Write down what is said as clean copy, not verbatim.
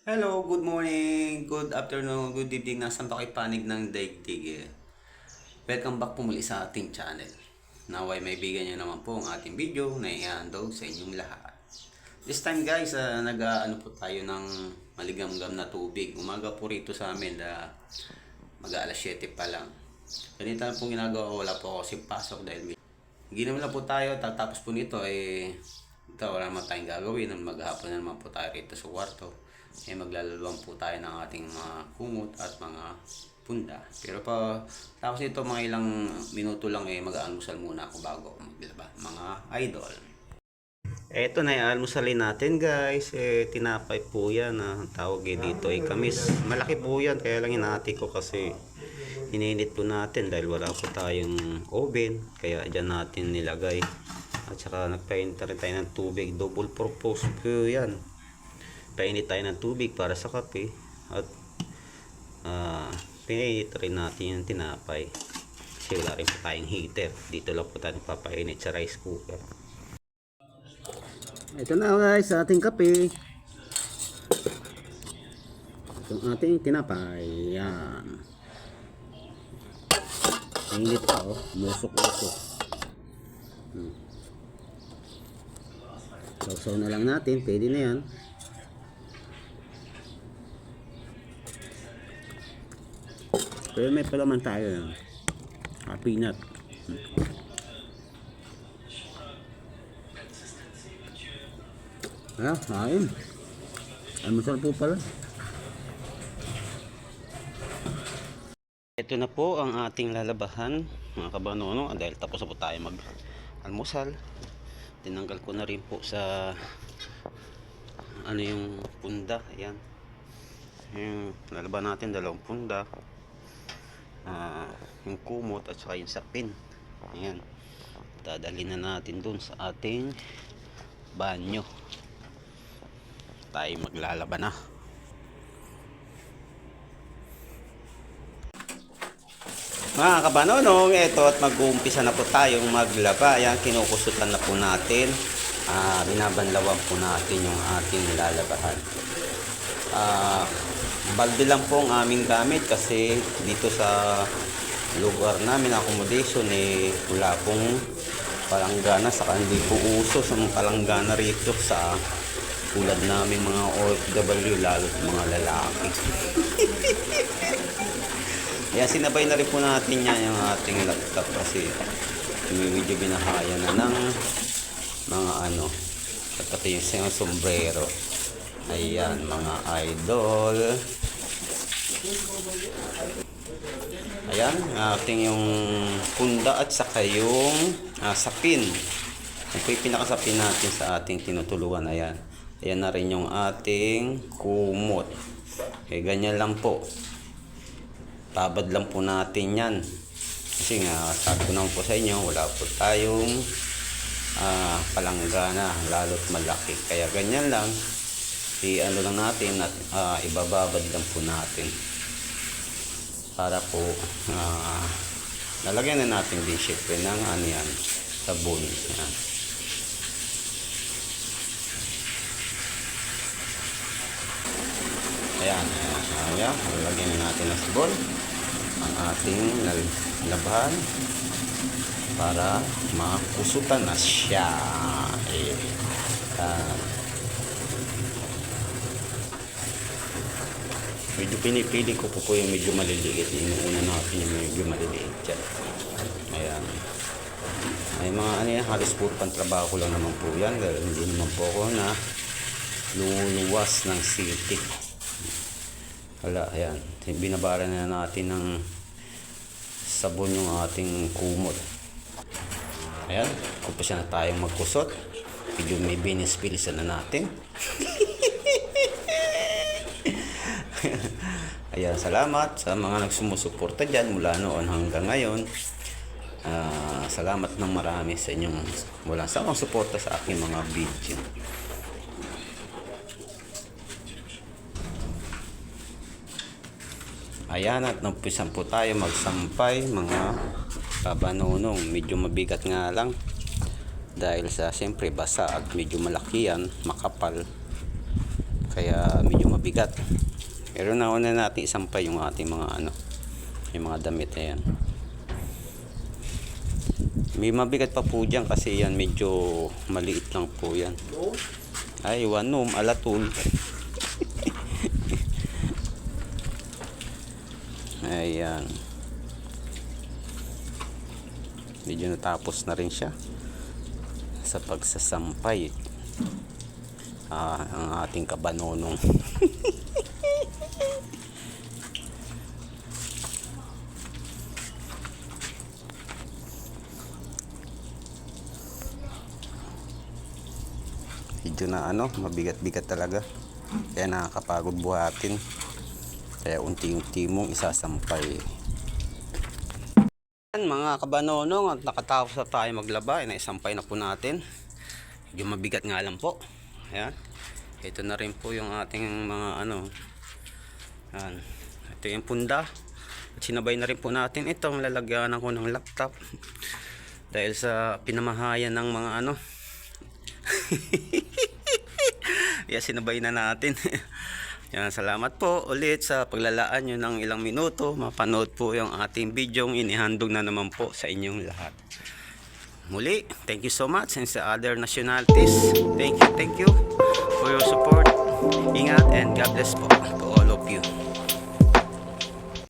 Hello, good morning, good afternoon, good evening, nasan pa kayo panig ng daigdig Welcome back po muli sa ating channel. Naway may bigyan nyo naman po ang ating video na i-handle sa inyong lahat. This time guys, nag-ano po tayo ng maligamgam na tubig. Umaga po rito sa amin, mag-alas 7 pa lang. Ganito na po ginagawa ko, wala po ako kasi pasok dahil ginom na po tayo. Tapos po nito ito, wala naman tayong gagawin. Maghapon na naman po tayo rito sa kwarto. Maglaluluan po tayo ng ating mga kumot at mga punda. Pero pa tapos ito mga ilang minuto lang mag-aalmusal muna ako bago ako maglaba, mga idol. Eto na yung almusalin natin guys. Tinapay po yan. Tawag dito ay kamis. Malaki po yan, kaya lang hinati ko kasi hininit po natin dahil wala po tayong oven. Kaya dyan natin nilagay. At saka nagpainit rin tayo ng tubig. Double purpose po yan. Painit tayo ng tubig para sa kape. At pinainit rin natin yung tinapay. Kasi wala rin po tayong heater. Dito lang po tayo papainit sa rice cooker. Ito na guys, sa ating kape. Itong ating tinapay. Yan. Mainit pa oh. Musok-musok. Sausaw na lang natin. Pwede na yan. Pero may palaman tayo yan. Peanut. Kain. Almusal po pala. Ito na po ang ating lalabahan, mga kabanono, dahil tapos na po tayo mag-almusal. Tinanggal ko na rin po sa yung punda. Ayan. Yung lalaban natin, dalawang punda. Yung kumot at saka yung sapin. Ayan. Dadalhin na natin dun sa ating banyo. Tayo maglalaban na. Mga kabanonong, eto at mag-uumpisa na po tayong maglaba. Ayan, kinukusutan na po natin. Binabanlawan po natin yung ating lalabahan. Balde lang po ang aming gamit kasi dito sa lugar namin, accommodation, wala pong palanggana. Saka hindi po uso sa mga palanggana rito sa tulad namin mga OFW, lalo mga lalaki. Kaya sinabay na rin po natin yan yung ating laptop kasi medyo binahaya na ng mga at pati yung sombrero. Ayan mga idol. Ayan, ating yung punda at saka yung sapin. Ito yung pinakasapin natin sa ating tinutuluan. Ayan. Ayan na rin yung ating kumot. Ganyan lang po. Tabad lang po natin yan. Kasi nga, sabi ko naman po sa inyo, wala po tayong palanggana, lalo't malaki. Kaya ganyan lang. Lang natin at ibababad lang po natin. Para po, lalagyan na natin din syempre ng yan, sabon. Yan. Ayan, lalagyan na natin ng sabon ang ating labahan para makusutan na siya. Medyo pinipili ko po yung medyo maliliit. Inuuna natin yung medyo maliliit dyan. Ayan. Ay mga halos po pantrabaho ko lang naman po yan. Dahil hindi naman po ako na luluwas ng city. Wala, ayan. Binabara na natin ng sabon yung ating kumot. Ayan. Kumpisa na tayong magkusot. Medyo may binis-bilisan na natin. Ayan, salamat sa mga nagsumusuporta dyan mula noon hanggang ngayon. Salamat ng marami sa inyong walang sawang suporta sa aking mga video. Ayan, at napisan po tayo magsampay mga kabanonong. Medyo mabigat nga lang dahil sa siyempre basa at medyo malaki yan, makapal. Kaya medyo mabigat. mabigat. Pero nauna natin isampay yung ating mga ano, yung mga damit. Ayan. May mabigat pa po dyan kasi yan medyo maliit lang po yan. Ay, wanom, alatul. Ayan. Medyo natapos na rin siya sa pagsasampay. Ang ating kabanonong. Medyo na ano, mabigat-bigat talaga. Kaya nakakapagod buhatin. Kaya unti-unti mong isasampay. Mga kabanonong, at nakatapos na tayo maglaba. Naisampay na po natin. Medyo mabigat nga lang po. Ayan. Ito na rin po yung ating mga ano. Ayan. Ito yung punda. At sinabay na rin po natin itong lalagyanan ko ng laptop. Dahil sa pinamahayan ng mga ano. Kaya sinabay na natin. Yan, salamat po ulit sa paglalaan nyo ng ilang minuto. Mapanood po yung ating video. Inihandog na naman po sa inyong lahat. Muli, thank you so much. And sa other nationalities, thank you for your support. Ingat and God bless po.